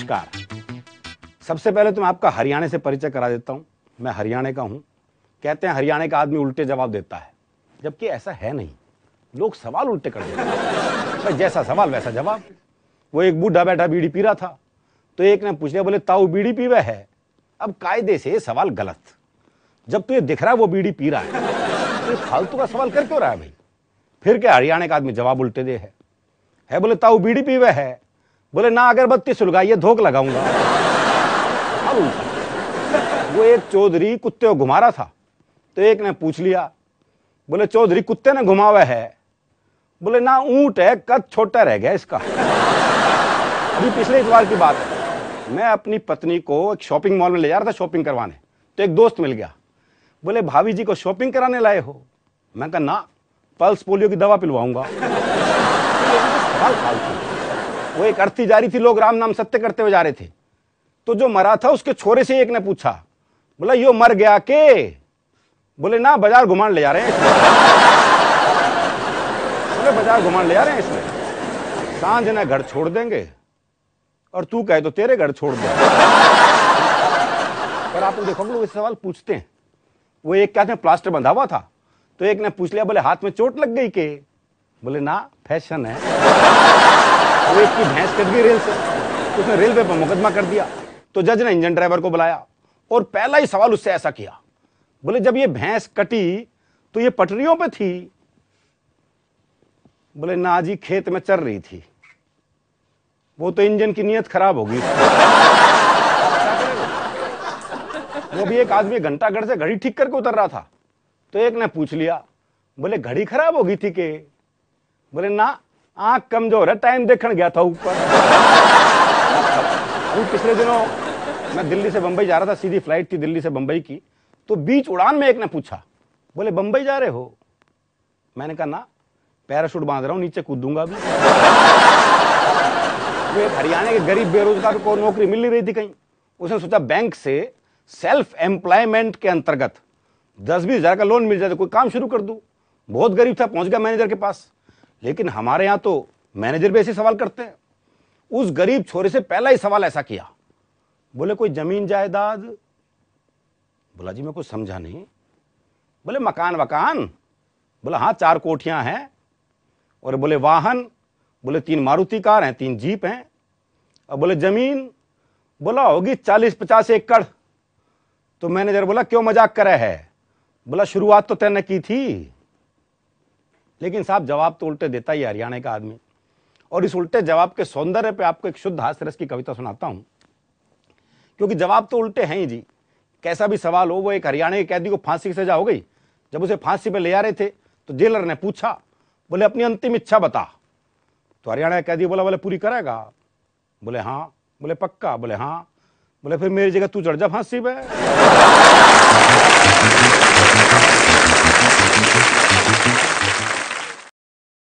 नमस्कार। सबसे पहले तो मैं आपका हरियाणा से परिचय करा देता हूं। मैं हरियाणा का हूं। कहते हैं हरियाणा का आदमी उल्टे जवाब देता है, जबकि ऐसा है नहीं। लोग सवाल उल्टे कर देते हैं। भाई जैसा सवाल वैसा जवाब। वो एक बूढ़ा बैठा बीड़ी पी रहा था, तो एक ने पूछ लिया, बोले ताऊ बीड़ी पीवे है। अब कायदे से सवाल गलत। जब तो ये दिख रहा है वो बीड़ी पी रहा है, तो फालतू का सवाल कर क्यों रहा है भाई। फिर क्या हरियाणा का आदमी जवाब उल्टे दे है बोले ताऊ बीड़ी पीवे है। बोले ना अगरबत्ती सुलगाइए धोख लगाऊंगा। वो एक चौधरी कुत्ते को घुमा रहा था, तो एक ने पूछ लिया, बोले चौधरी कुत्ते ने घुमावा है। बोले ना ऊंट है, कद छोटा रह गया इसका। अभी पिछले इतवार की बात है, मैं अपनी पत्नी को एक शॉपिंग मॉल में ले जा रहा था शॉपिंग करवाने, तो एक दोस्त मिल गया। बोले भाभी जी को शॉपिंग कराने लाए हो। मैं कहा ना, पल्स पोलियो की दवा पिलवाऊंगा। वो एक अर्थी जा रही थी, लोग राम नाम सत्य करते हुए जा रहे थे, तो जो मरा था उसके छोरे से एक ने पूछा, बोला यो मर गया के। बोले ना बाजार घुमान ले जा रहे हैं इसमें। बोले बाजार घुमान ले जा रहे हैं इसमें, सांझ ने घर छोड़ देंगे और तू कहे तो तेरे घर छोड़ दे। पर आपने देखो लोग इस सवाल पूछते हैं। वो एक क्या थे, प्लास्टर बंधा हुआ था, तो एक ने पूछ लिया, बोले हाथ में चोट लग गई के। बोले ना फैशन है। वो एक की भैंस कट गई रेल से, उसने रेलवे पर मुकदमा कर दिया, तो जज ने इंजन ड्राइवर को बुलाया और पहला ही सवाल उससे ऐसा किया, बोले जब ये भैंस कटी तो ये पटरियों पे थी। बोले ना जी खेत में चल रही थी, वो तो इंजन की नीयत खराब होगी। वो भी एक आदमी घंटा घर से घड़ी ठीक करके उतर रहा था, तो एक ने पूछ लिया, बोले घड़ी खराब हो गई थी के। बोले ना आंख कमजोर है, टाइम देखने गया था ऊपर। अभी पिछले दिनों मैं दिल्ली से बंबई जा रहा था, सीधी फ्लाइट थी दिल्ली से बंबई की, तो बीच उड़ान में एक ने पूछा, बोले बंबई जा रहे हो। मैंने कहा ना, पैराशूट बांध रहा हूं, नीचे कूदूंगा भी। वो एक हरियाणा के गरीब बेरोजगार को नौकरी मिल नहीं रही थी कहीं, उसने सोचा बैंक से सेल्फ एम्प्लॉयमेंट के अंतर्गत 10-20 हजार का लोन मिल जाए तो कोई काम शुरू कर दूं। बहुत गरीब था, पहुंच गया मैनेजर के पास। लेकिन हमारे यहां तो मैनेजर भी ऐसे सवाल करते हैं। उस गरीब छोरे से पहला ही सवाल ऐसा किया, बोले कोई जमीन जायदाद। बोला जी मैं कुछ समझा नहीं। बोले मकान वकान। बोला हाँ 4 कोठियां हैं। और बोले वाहन। बोले 3 मारुति कार हैं, 3 जीप हैं। और बोले जमीन। बोला होगी 40-50 एकड़। तो मैनेजर बोला क्यों मजाक करे है। बोला शुरुआत तो तैने की थी। लेकिन साहब जवाब तो उल्टे देता ही हरियाणा का आदमी। और इस उल्टे जवाब के सौंदर्य पे आपको एक शुद्ध हास्य रस की कविता सुनाता हूं, क्योंकि जवाब तो उल्टे हैं ही जी। कैसा भी सवाल हो। वो एक हरियाणा के कैदी को फांसी की सजा हो गई। जब उसे फांसी पे ले जा रहे थे तो जेलर ने पूछा, बोले अपनी अंतिम इच्छा बता। तो हरियाणा का कैदी बोला, बोले पूरी करेगा। बोले हाँ। बोले पक्का। बोले हाँ। बोले फिर मेरी जगह तू चढ़ जा फांसी पे।